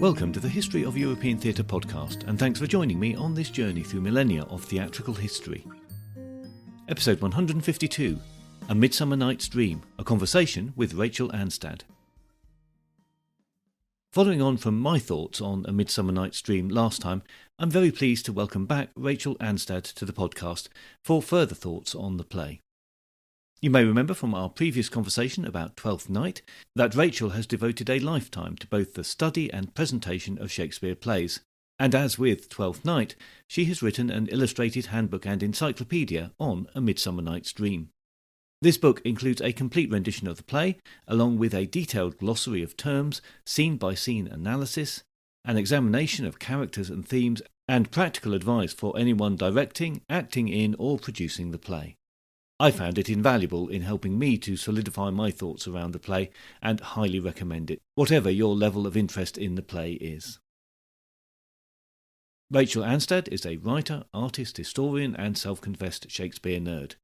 Welcome to the History of European Theatre podcast, and thanks for joining me on this journey through millennia of theatrical history. Episode 152, A Midsummer Night's Dream, a conversation with Rachel Aanstad. Following on from my thoughts on A Midsummer Night's Dream last time, I'm very pleased to welcome back Rachel Aanstad to the podcast for further thoughts on the play. You may remember from our previous conversation about Twelfth Night that Rachel has devoted a lifetime to both the study and presentation of Shakespeare plays, and as with Twelfth Night, she has written an Illustrated Handbook and Encyclopaedia on A Midsummer Night's Dream. This book includes a complete rendition of the play, along with a detailed glossary of terms, scene-by-scene analysis, an examination of characters and themes, and practical advice for anyone directing, acting in, or producing the play. I found it invaluable in helping me to solidify my thoughts around the play and highly recommend it, whatever your level of interest in the play is. Rachel Aanstad is a writer, artist, historian and self-confessed Shakespeare nerd.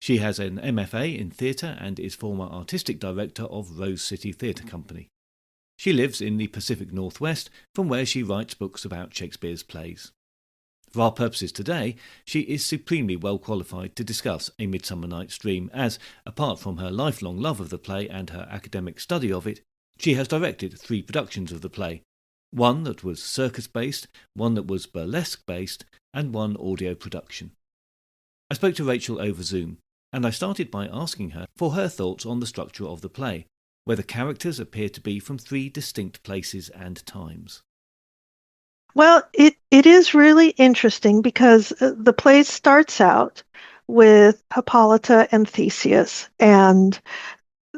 She has an MFA in theatre and is former artistic director of Rose City Theatre Company. She lives in the Pacific Northwest, from where she writes books about Shakespeare's plays. For our purposes today, she is supremely well qualified to discuss A Midsummer Night's Dream as, apart from her lifelong love of the play and her academic study of it, she has directed 3 productions of the play, one that was circus-based, one that was burlesque-based, and one audio production. I spoke to Rachel over Zoom, and I started by asking her for her thoughts on the structure of the play, where the characters appear to be from 3 distinct places and times. Well, it is really interesting because the play starts out with Hippolyta and Theseus and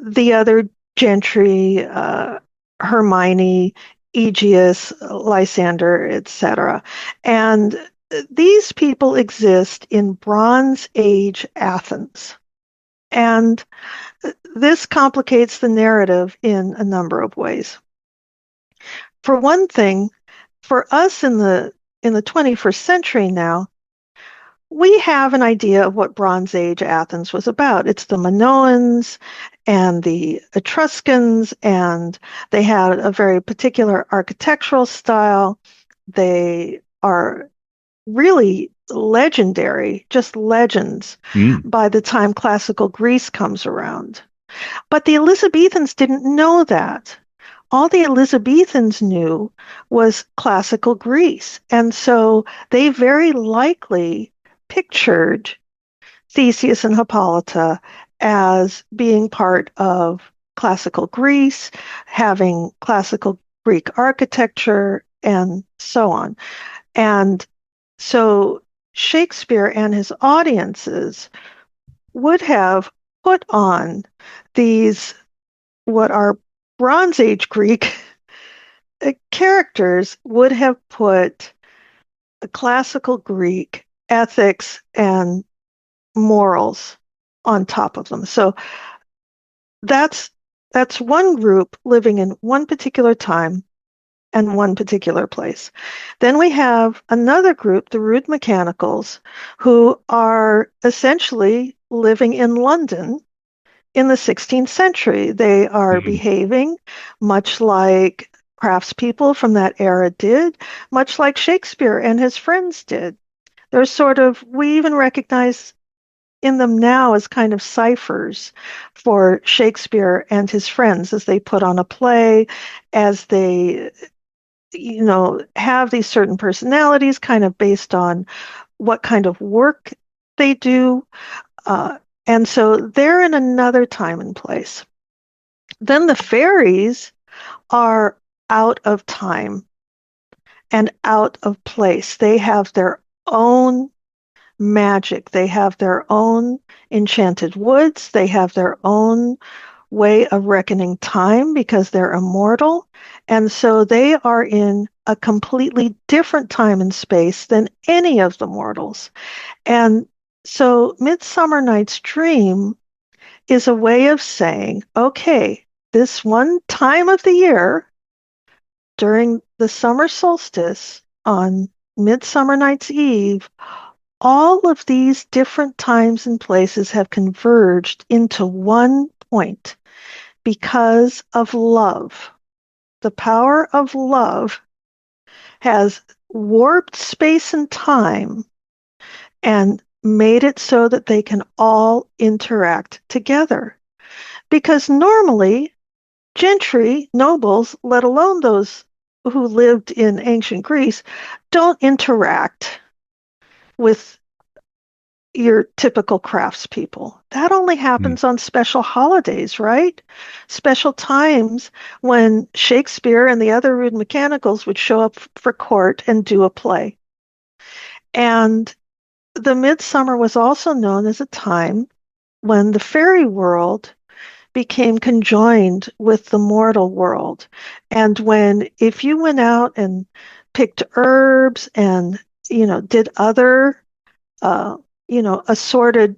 the other gentry, Hermione, Aegeus, Lysander, etc. And these people exist in Bronze Age Athens. And this complicates the narrative in a number of ways. For one thing, for us in the 21st century now, we have an idea of what Bronze Age Athens was about. It's the Minoans and the Etruscans, and they had a very particular architectural style. They are really legendary, just legends, by the time classical Greece comes around. But the Elizabethans didn't know that. All the Elizabethans knew was classical Greece, and so they very likely pictured Theseus and Hippolyta as being part of classical Greece, having classical Greek architecture, and so on. And so Shakespeare and his audiences would have put on these, what are Bronze Age Greek characters, would have put the classical Greek ethics and morals on top of them. So that's one group living in one particular time and one particular place. Then we have another group, the rude mechanicals, who are essentially living in London in the 16th century. They are behaving much like craftspeople from that era did, much like Shakespeare and his friends did. They're we even recognize in them now as kind of ciphers for Shakespeare and his friends as they put on a play, as they, have these certain personalities kind of based on what kind of work they do. And so they're in another time and place. Then the fairies are out of time and out of place. They have their own magic. They have their own enchanted woods. They have their own way of reckoning time because they're immortal. And so they are in a completely different time and space than any of the mortals. And so Midsummer Night's Dream is a way of saying, okay, this one time of the year during the summer solstice on Midsummer Night's Eve, all of these different times and places have converged into one point because of love. the power of love has warped space and time and made it so that they can all interact together. Because normally, gentry, nobles, let alone those who lived in ancient Greece, don't interact with your typical craftspeople. That only happens on special holidays, right? Special times when Shakespeare and the other rude mechanicals would show up for court and do a play. And the Midsummer was also known as a time when the fairy world became conjoined with the mortal world. And when, if you went out and picked herbs and, did other, assorted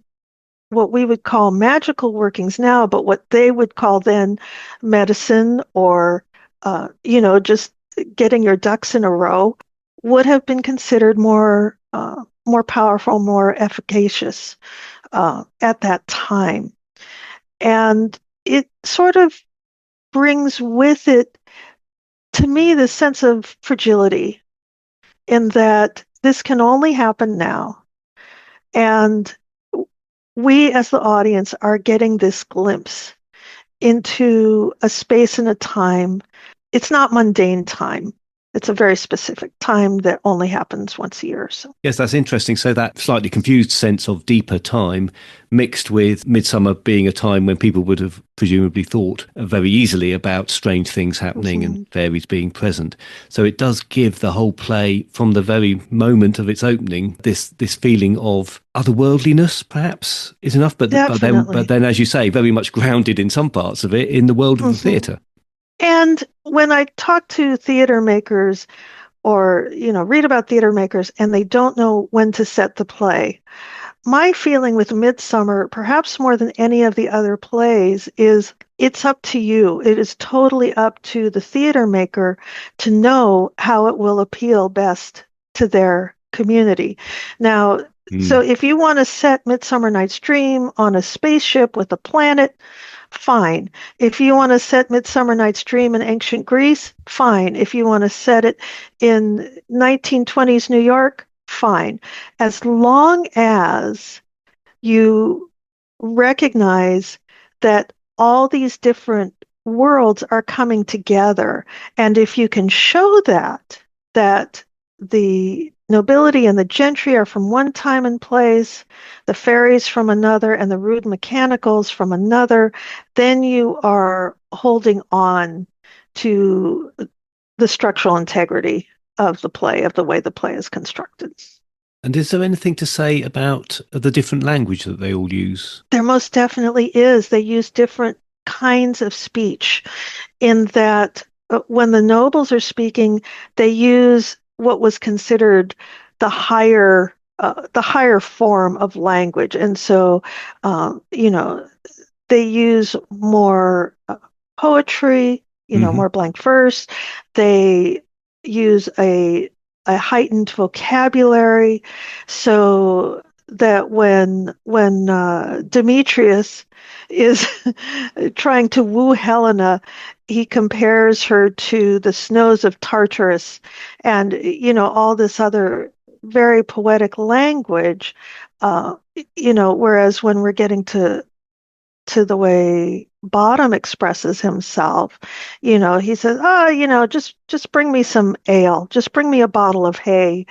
what we would call magical workings now, but what they would call then medicine or, just getting your ducks in a row, would have been considered more powerful, more efficacious at that time. And it sort of brings with it, to me, the sense of fragility in that this can only happen now. And we as the audience are getting this glimpse into a space and a time. It's not mundane time. It's a very specific time that only happens once a year or so. Yes, that's interesting. So that slightly confused sense of deeper time mixed with Midsummer being a time when people would have presumably thought very easily about strange things happening and fairies being present. So it does give the whole play, from the very moment of its opening, this feeling of otherworldliness, perhaps, is enough. But then, as you say, very much grounded in some parts of it in the world of the theatre. And when I talk to theater makers or, read about theater makers and they don't know when to set the play, my feeling with Midsummer, perhaps more than any of the other plays, is it's up to you. It is totally up to the theater maker to know how it will appeal best to their community. Now, so if you want to set Midsummer Night's Dream on a spaceship with a planet, fine. If you want to set Midsummer Night's Dream in ancient Greece, fine. If you want to set it in 1920s New York, fine. As long as you recognize that all these different worlds are coming together, and if you can show that the nobility and the gentry are from one time and place, the fairies from another, and the rude mechanicals from another, then you are holding on to the structural integrity of the play, of the way the play is constructed. And is there anything to say about the different language that they all use? There most definitely is. They use different kinds of speech in that when the nobles are speaking, they use what was considered the higher form of language. And so, they use more poetry, more blank verse. They use a heightened vocabulary so that when Demetrius is trying to woo Helena, he compares her to the snows of Tartarus and, all this other very poetic language, whereas when we're getting to the way Bottom expresses himself, he says, just bring me some ale, just bring me a bottle of hay.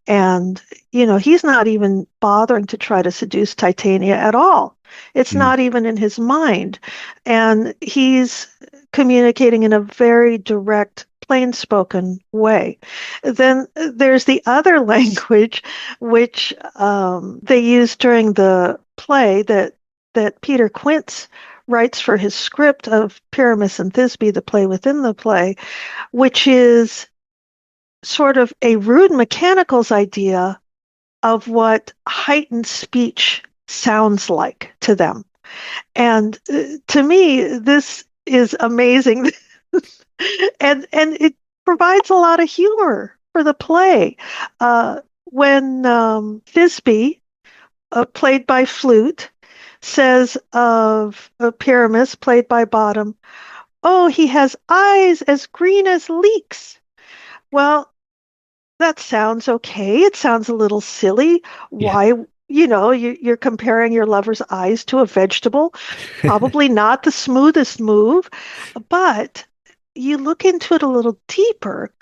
And, he's not even bothering to try to seduce Titania at all. It's not even in his mind. And he's communicating in a very direct, plain-spoken way. Then there's the other language, which they use during the play that Peter Quince writes for his script of Pyramus and Thisbe, the play within the play, which is sort of a rude mechanical's idea of what heightened speech sounds like to them. And to me, this is amazing. and it provides a lot of humor for the play. When Thisbe, played by Flute, says of Pyramus, played by Bottom, Oh, he has eyes as green as leeks. Well, that sounds okay. It sounds a little silly. Yeah. Why, you're comparing your lover's eyes to a vegetable. Probably not the smoothest move, but you look into it a little deeper,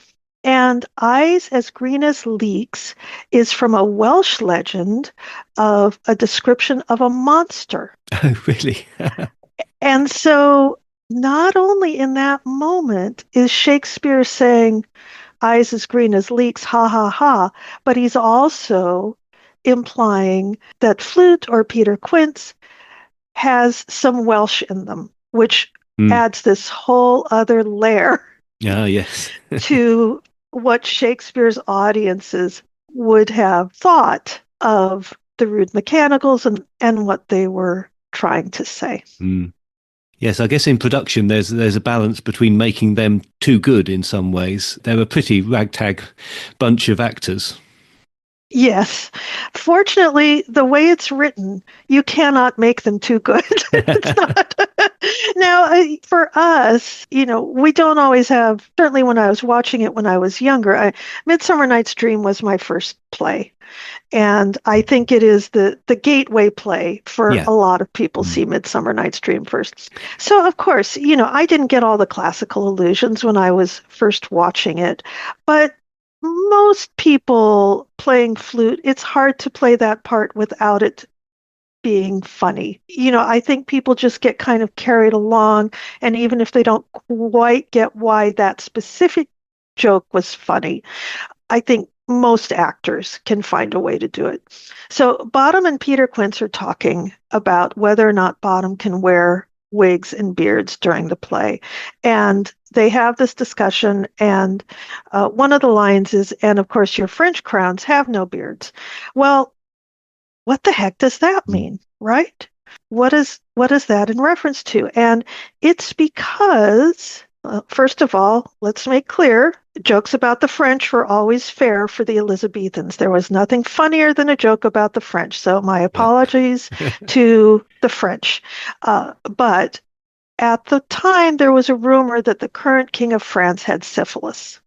and eyes as green as leeks is from a Welsh legend of a description of a monster. Oh, really? And so, not only in that moment is Shakespeare saying, eyes as green as leeks, ha ha ha, but he's also implying that Flute or Peter Quince has some Welsh in them, which Mm. adds this whole other layer Ah, yes. to what Shakespeare's audiences would have thought of the rude mechanicals and what they were trying to say. Mm. Yes, I guess in production there's a balance between making them too good in some ways. They're a pretty ragtag bunch of actors. Yes. Fortunately, the way it's written, you cannot make them too good. It's not. Now, for us, we don't always have, certainly when I was watching it when I was younger, Midsummer Night's Dream was my first play. And I think it is the gateway play for Yeah. a lot of people Mm. see Midsummer Night's Dream first. So, of course, I didn't get all the classical allusions when I was first watching it, but most people playing flute, it's hard to play that part without it being funny. I think people just get kind of carried along, and even if they don't quite get why that specific joke was funny, I think most actors can find a way to do it. So Bottom and Peter Quince are talking about whether or not Bottom can wear wigs and beards during the play. And they have this discussion, and one of the lines is, and of course, your French crowns have no beards. Well, what the heck does that Mm. mean, right? What is that in reference to? And it's because, first of all, let's make clear, jokes about the French were always fair for the Elizabethans. There was nothing funnier than a joke about the French. So my Yeah. apologies to the French. But at the time, there was a rumor that the current king of France had syphilis.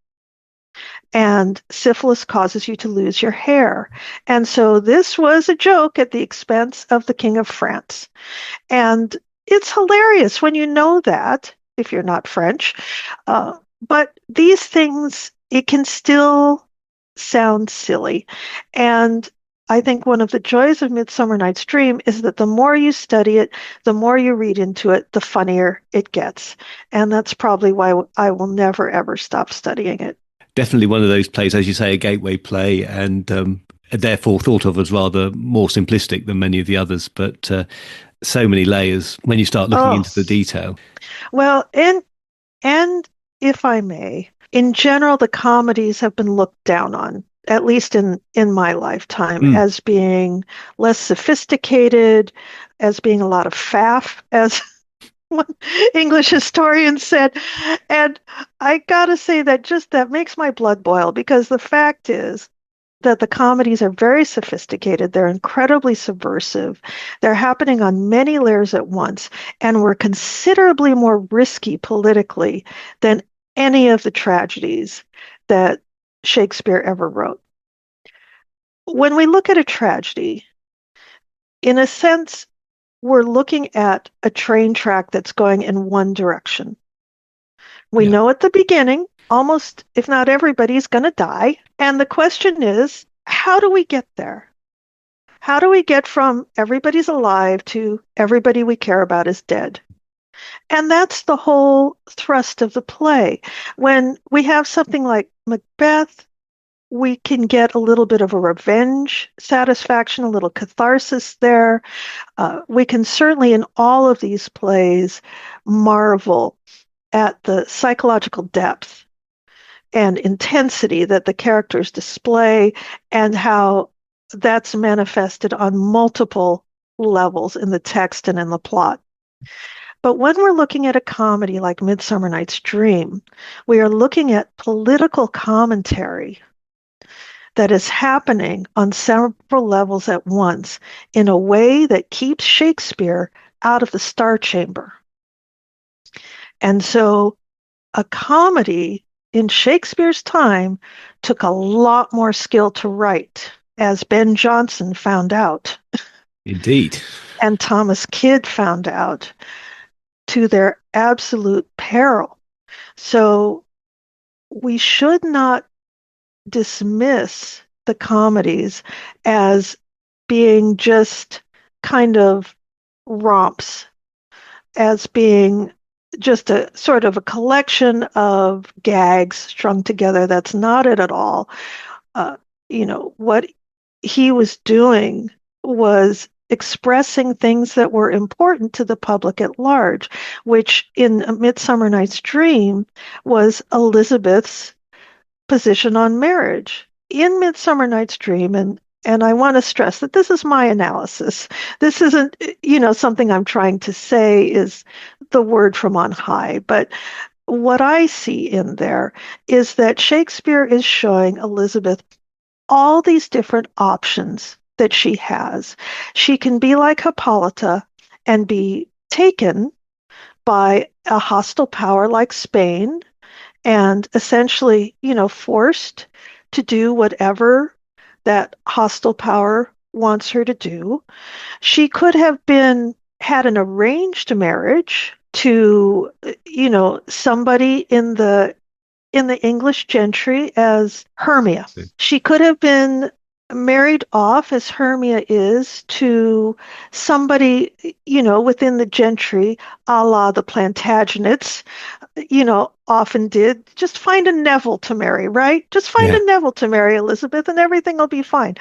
And syphilis causes you to lose your hair. And so this was a joke at the expense of the King of France. And it's hilarious when you know that, if you're not French. But these things, it can still sound silly. And I think one of the joys of Midsummer Night's Dream is that the more you study it, the more you read into it, the funnier it gets. And that's probably why I will never, ever stop studying it. Definitely one of those plays, as you say, a gateway play, and therefore thought of as rather more simplistic than many of the others. But so many layers when you start looking Oh, into the detail. well, and if I may, in general, the comedies have been looked down on, at least in my lifetime, Mm. as being less sophisticated, as being a lot of faff, as one English historian said. And I gotta say that makes my blood boil, because the fact is that the comedies are very sophisticated. They're incredibly subversive. They're happening on many layers at once, and were considerably more risky politically than any of the tragedies that Shakespeare ever wrote. When we look at a tragedy, in a sense, we're looking at a train track that's going in one direction. We Yeah. know at the beginning, almost, if not everybody's going to die. And the question is, how do we get there? How do we get from everybody's alive to everybody we care about is dead? And that's the whole thrust of the play. When we have something like Macbeth, we can get a little bit of a revenge satisfaction, a little catharsis there. We can certainly, in all of these plays, marvel at the psychological depth and intensity that the characters display, and how that's manifested on multiple levels in the text and in the plot. But when we're looking at a comedy like Midsummer Night's Dream, we are looking at political commentary that is happening on several levels at once in a way that keeps Shakespeare out of the Star Chamber. And so a comedy in Shakespeare's time took a lot more skill to write, as Ben Jonson found out, Indeed. and Thomas Kidd found out, to their absolute peril. So we should not dismiss the comedies as being just kind of romps, as being just a sort of a collection of gags strung together. That's not it at all. Uh, what he was doing was expressing things that were important to the public at large, which in A Midsummer Night's Dream was Elizabeth's position on marriage. In Midsummer Night's Dream, and I want to stress that this is my analysis. This isn't, something I'm trying to say is the word from on high, but what I see in there is that Shakespeare is showing Elizabeth all these different options that she has. She can be like Hippolyta and be taken by a hostile power like Spain and essentially, forced to do whatever that hostile power wants her to do. She could have had an arranged marriage to, somebody in the English gentry as Hermia. She could have been married off, as Hermia is, to somebody, within the gentry, a la the Plantagenets, often did. Just find a Neville to marry, right? Just find a Neville to marry, Elizabeth, and everything will be fine.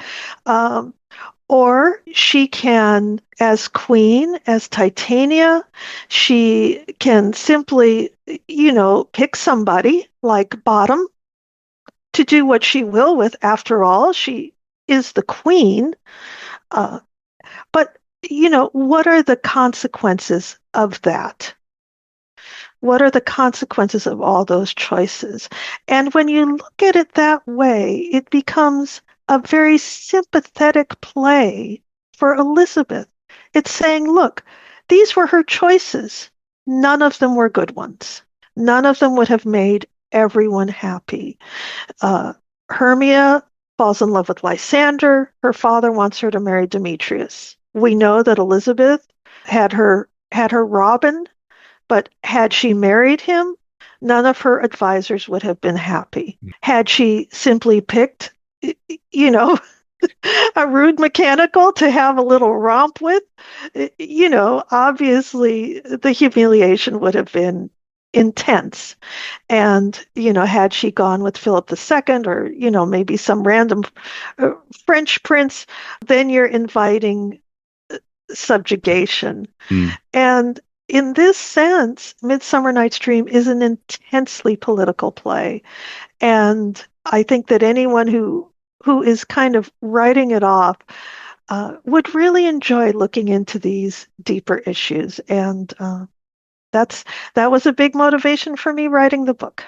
Or she can, as queen, as Titania, she can simply, pick somebody like Bottom to do what she will with. After all, she is the queen. But, what are the consequences of that? What are the consequences of all those choices? And when you look at it that way, it becomes a very sympathetic play for Elizabeth. It's saying, look, these were her choices. None of them were good ones. None of them would have made everyone happy. Hermia falls in love with Lysander. Her father wants her to marry Demetrius. We know that Elizabeth had her Robin, but had she married him, none of her advisors would have been happy. Had she simply picked, a rude mechanical to have a little romp with, obviously the humiliation would have been intense. And, had she gone with Philip II or, maybe some random French prince, then you're inviting subjugation. And in this sense, Midsummer Night's Dream is an intensely political play. And I think that anyone who is kind of writing it off would really enjoy looking into these deeper issues. And that was a big motivation for me writing the book.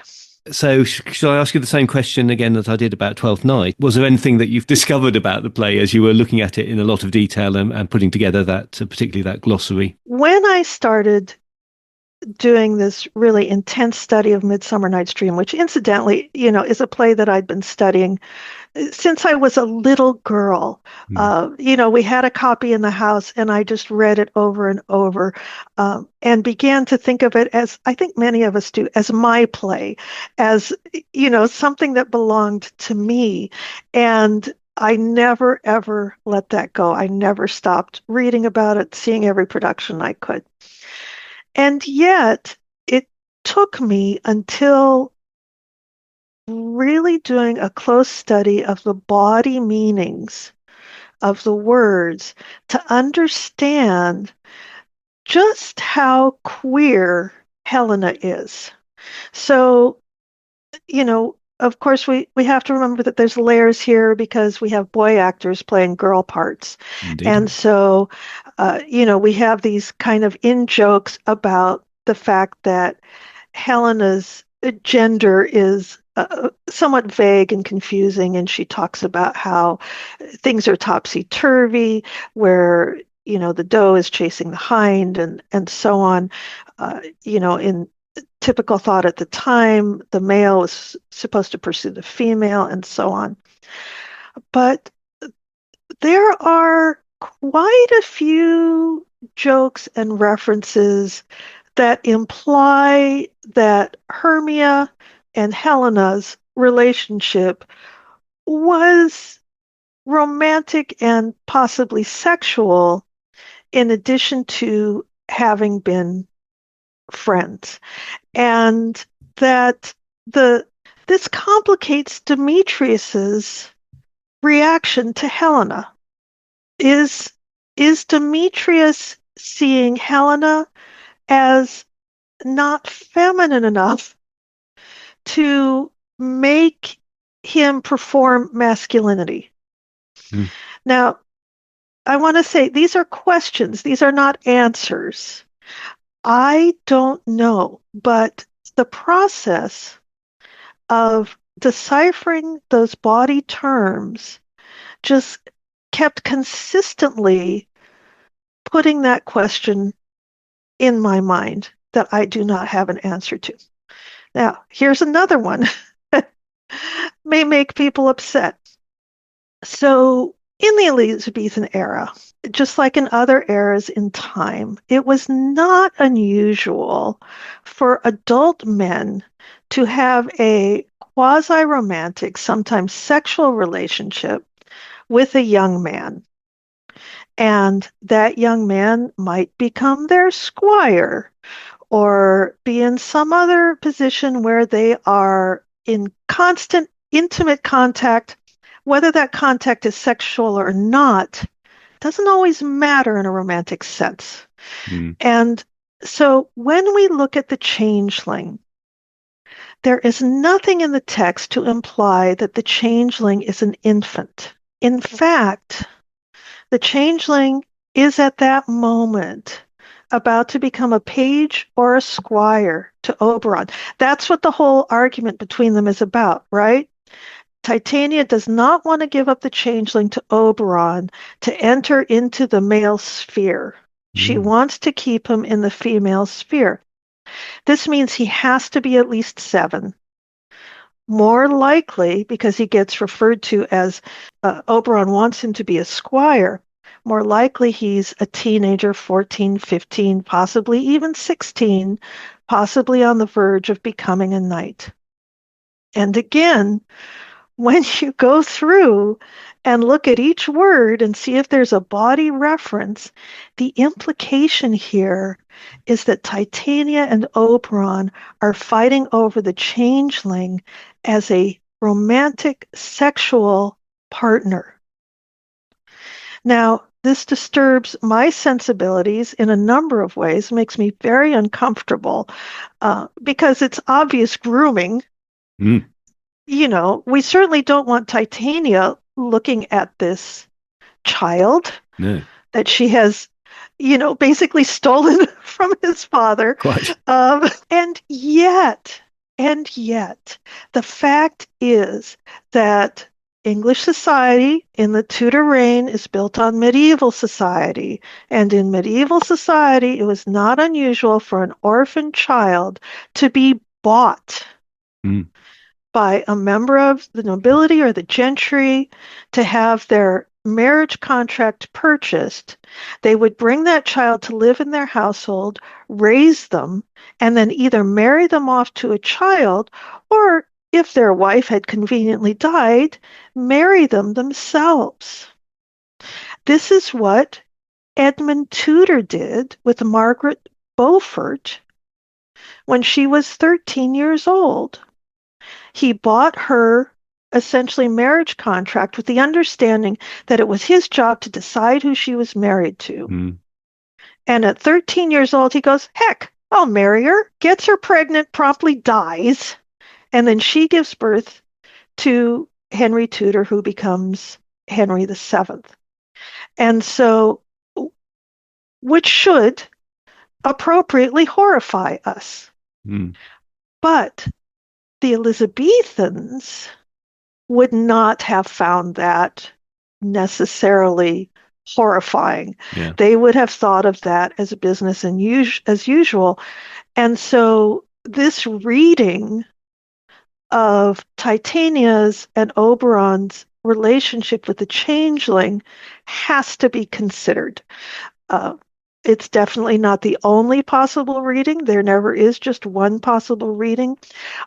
So should I ask you the same question again that I did about Twelfth Night? Was there anything that you've discovered about the play as you were looking at it in a lot of detail and putting together that, particularly that glossary? When I started doing this really intense study of Midsummer Night's Dream, which incidentally, is a play that I'd been studying since I was a little girl. We had a copy in the house and I just read it over and over and began to think of it as, I think many of us do, as my play, as, something that belonged to me. And I never, ever let that go. I never stopped reading about it, seeing every production I could. And yet it took me until really doing a close study of the body meanings of the words to understand just how queer Helena is. So, of course, we have to remember that there's layers here because we have boy actors playing girl parts. Indeed. And so, we have these kind of in-jokes about the fact that Helena's gender is somewhat vague and confusing, and she talks about how things are topsy-turvy, where, the doe is chasing the hind and so on. In typical thought at the time. The male was supposed to pursue the female and so on. But there are quite a few jokes and references that imply that Hermia and Helena's relationship was romantic and possibly sexual, in addition to having been friends. And that this complicates Demetrius's reaction to Helena. Is Demetrius seeing Helena as not feminine enough to make him perform masculinity? Now, I want to say these are questions. These are not answers. I don't know, but the process of deciphering those body terms just kept consistently putting that question in my mind that I do not have an answer to. Now, here's another one that may make people upset. So, in the Elizabethan era, just like in other eras in time, it was not unusual for adult men to have a quasi-romantic, sometimes sexual relationship with a young man. And that young man might become their squire or be in some other position where they are in constant, intimate contact. Whether that contact is sexual or not doesn't always matter in a romantic sense. And so when we look at the changeling, there is nothing in the text to imply that the changeling is an infant. In fact, the changeling is at that moment about to become a page or a squire to Oberon. That's what the whole argument between them is about, right? Titania does not want to give up the changeling to Oberon to enter into the male sphere. She wants to keep him in the female sphere. This means he has to be at least 7. More likely, because he gets referred to as Oberon wants him to be a squire, more likely he's a teenager, 14, 15, possibly even 16, possibly on the verge of becoming a knight. And again, when you go through and look at each word and see if there's a body reference, the implication here is that Titania and Oberon are fighting over the changeling as a romantic sexual partner. Now, this disturbs my sensibilities in a number of ways, makes me very uncomfortable because it's obvious grooming. You know, we certainly don't want Titania looking at this child that she has, basically stolen from his father. Quite. And yet, the fact is that English society in the Tudor reign is built on medieval society. And in medieval society, it was not unusual for an orphan child to be bought by a member of the nobility or the gentry, to have their marriage contract purchased. They would bring that child to live in their household, raise them, and then either marry them off to a child, or if their wife had conveniently died, marry them themselves. This is what Edmund Tudor did with Margaret Beaufort when she was 13 years old. He bought her essentially marriage contract with the understanding that it was his job to decide who she was married to. And at 13 years old, he goes, heck, I'll marry her, gets her pregnant, promptly dies, and then she gives birth to Henry Tudor, who becomes Henry VII. And so, which should appropriately horrify us. But the Elizabethans would not have found that necessarily horrifying. They would have thought of that as business as usual. And so this reading of Titania's and Oberon's relationship with the changeling has to be considered. Uh, it's definitely not the only possible reading. There never is just one possible reading,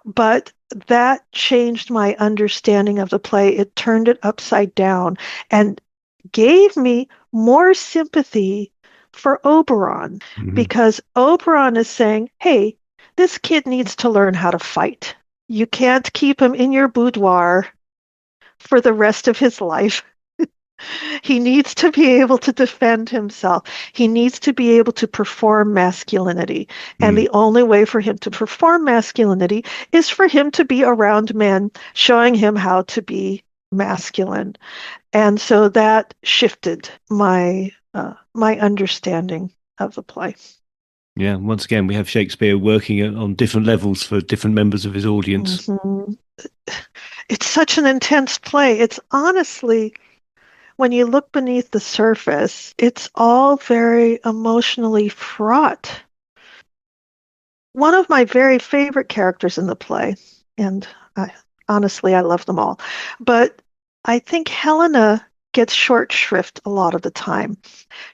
but that changed my understanding of the play. It turned it upside down and gave me more sympathy for Oberon, because Oberon is saying, hey, this kid needs to learn how to fight. You can't keep him in your boudoir for the rest of his life. He needs to be able to defend himself. He needs to be able to perform masculinity. And the only way for him to perform masculinity is for him to be around men, showing him how to be masculine. And so that shifted my understanding of the play. Yeah, once again, we have Shakespeare working on different levels for different members of his audience. Mm-hmm. It's such an intense play. It's honestly, when you look beneath the surface, it's all very emotionally fraught. One of my very favorite characters in the play, and honestly, I love them all, but I think Helena gets short shrift a lot of the time.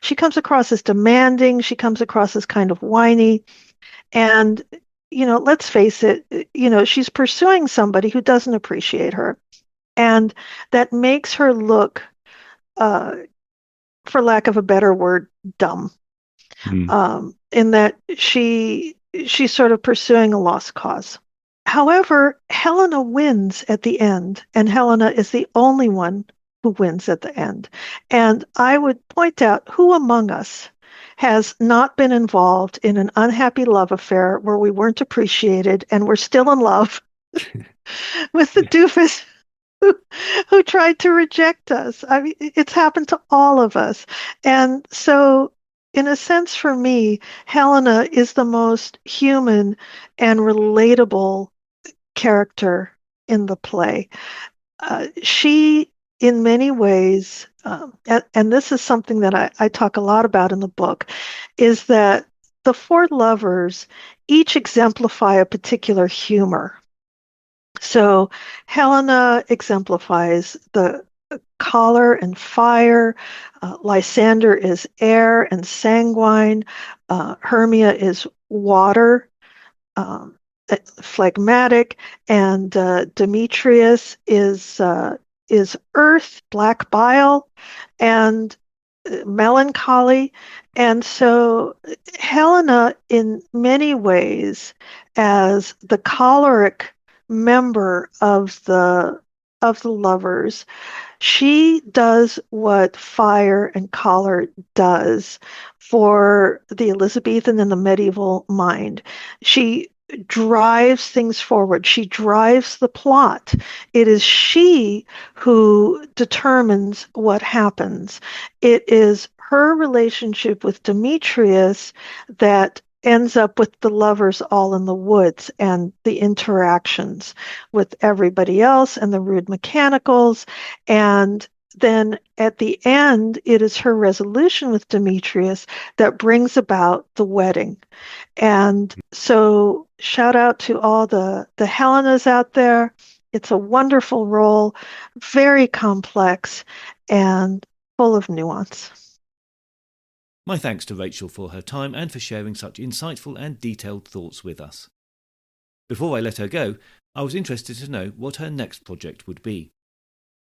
She comes across as demanding, she comes across as kind of whiny, and, let's face it, she's pursuing somebody who doesn't appreciate her. And that makes her look, for lack of a better word, dumb. In that she's sort of pursuing a lost cause. However, Helena wins at the end, and Helena is the only one who wins at the end. And I would point out, who among us has not been involved in an unhappy love affair where we weren't appreciated and we're still in love with the doofus who tried to reject us? I mean, it's happened to all of us. And so, in a sense, for me, Helena is the most human and relatable character in the play. She, in many ways, and this is something that I talk a lot about in the book, is that the four lovers each exemplify a particular humor. So Helena exemplifies the color and fire. Lysander is air and sanguine. Hermia is water, phlegmatic, and Demetrius is earth, black bile, and melancholy. And so Helena, in many ways, as the choleric member of the lovers, she does what fire and color does for the Elizabethan and the medieval mind. She drives things forward. She drives the plot. It is she who determines what happens. It is her relationship with Demetrius that ends up with the lovers all in the woods and the interactions with everybody else and the rude mechanicals. And then at the end, it is her resolution with Demetrius that brings about the wedding. And so shout out to all the Helenas out there. It's a wonderful role, very complex and full of nuance. My thanks to Rachel for her time and for sharing such insightful and detailed thoughts with us. Before I let her go, I was interested to know what her next project would be.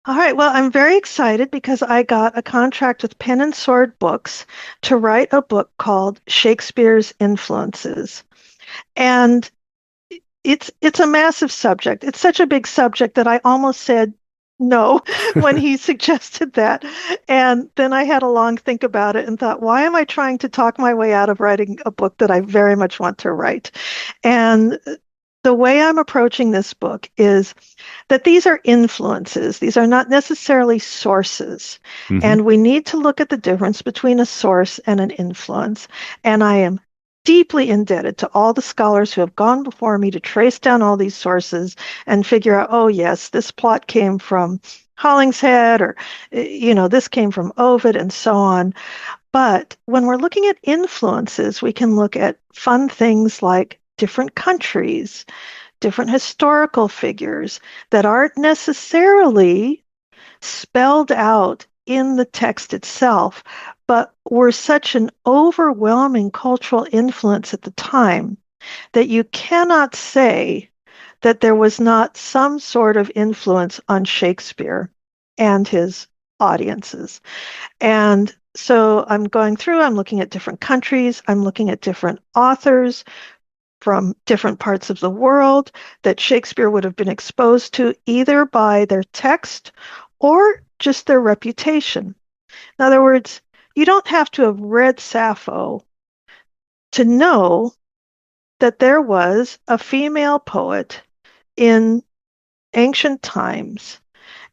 All right, well, I'm very excited because I got a contract with Pen and Sword Books to write a book called Shakespeare's Influences. And it's a massive subject. It's such a big subject that I almost said no when he suggested that. And then I had a long think about it and thought, why am I trying to talk my way out of writing a book that I very much want to write? And the way I'm approaching this book is that these are influences. These are not necessarily sources. And we need to look at the difference between a source and an influence. And I am deeply indebted to all the scholars who have gone before me to trace down all these sources and figure out, oh, yes, this plot came from Hollingshead, or, this came from Ovid, and so on. But when we're looking at influences, we can look at fun things like different countries, different historical figures that aren't necessarily spelled out in the text itself, but were such an overwhelming cultural influence at the time that you cannot say that there was not some sort of influence on Shakespeare and his audiences. And so I'm going through, I'm looking at different countries, I'm looking at different authors from different parts of the world that Shakespeare would have been exposed to either by their text or just their reputation. In other words, you don't have to have read Sappho to know that there was a female poet in ancient times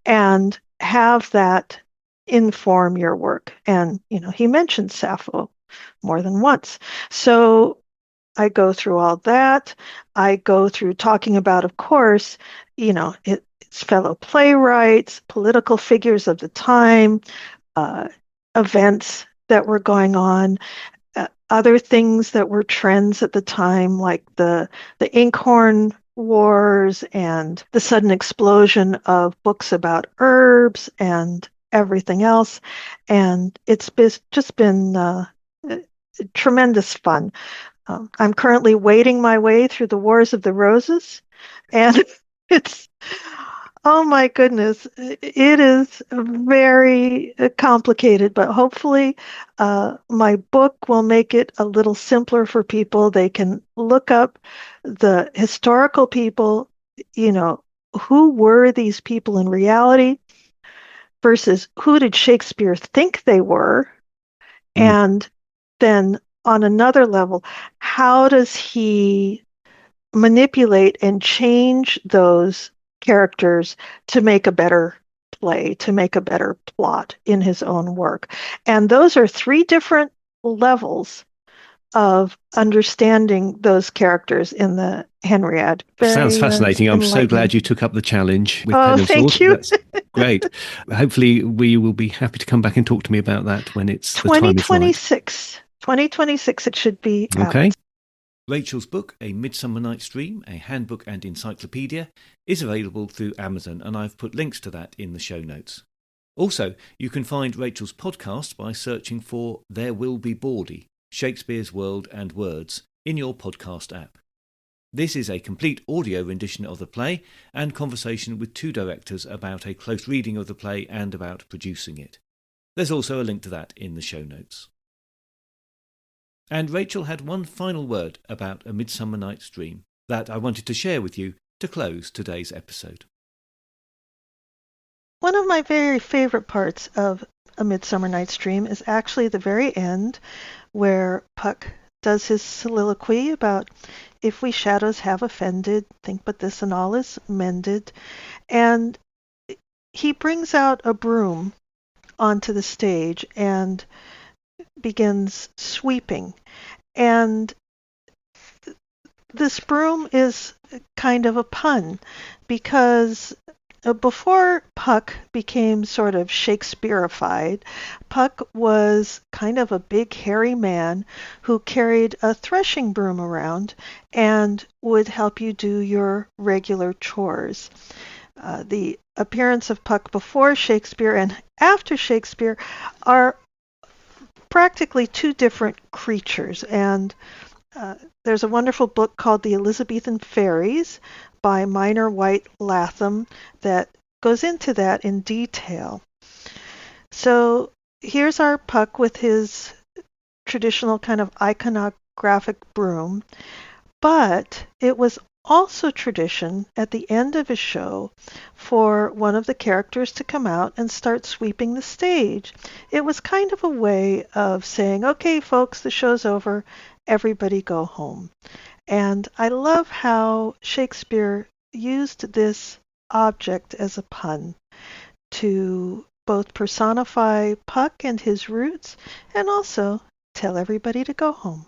and have that inform your work. And, he mentioned Sappho more than once. So I go through all that. I go through talking about, of course, it's fellow playwrights, political figures of the time, events that were going on, other things that were trends at the time, like the Inkhorn Wars and the sudden explosion of books about herbs and everything else. And it's just been tremendous fun. I'm currently wading my way through the Wars of the Roses, and it's, oh my goodness, it is very complicated, but hopefully my book will make it a little simpler for people. They can look up the historical people, who were these people in reality versus who did Shakespeare think they were, and then on another level, how does he manipulate and change those characters to make a better play, to make a better plot in his own work? And those are three different levels of understanding those characters in the Henriade. Sounds fascinating. I'm so glad you took up the challenge with pen and thank sword. you. That's great. Hopefully we will be happy to come back and talk to me about that when it's 2026. 2026 it should be out. Okay. Rachel's book, A Midsummer Night's Dream, a Handbook and Encyclopaedia, is available through Amazon, and I've put links to that in the show notes. Also, you can find Rachel's podcast by searching for There Will Be Bawdy, Shakespeare's World and Words, in your podcast app. This is a complete audio rendition of the play and conversation with two directors about a close reading of the play and about producing it. There's also a link to that in the show notes. And Rachel had one final word about A Midsummer Night's Dream that I wanted to share with you to close today's episode. One of my very favorite parts of A Midsummer Night's Dream is actually the very end, where Puck does his soliloquy about, if we shadows have offended, think but this and all is mended. And he brings out a broom onto the stage and begins sweeping. And this broom is kind of a pun, because before Puck became sort of Shakespeareified, Puck was kind of a big hairy man who carried a threshing broom around and would help you do your regular chores. The appearance of Puck before Shakespeare and after Shakespeare are practically two different creatures, and there's a wonderful book called The Elizabethan Fairies by Minor White Latham that goes into that in detail. So here's our Puck with his traditional kind of iconographic broom, but it was also tradition at the end of a show for one of the characters to come out and start sweeping the stage. It was kind of a way of saying, okay, folks, the show's over, everybody go home. And I love how Shakespeare used this object as a pun to both personify Puck and his roots and also tell everybody to go home.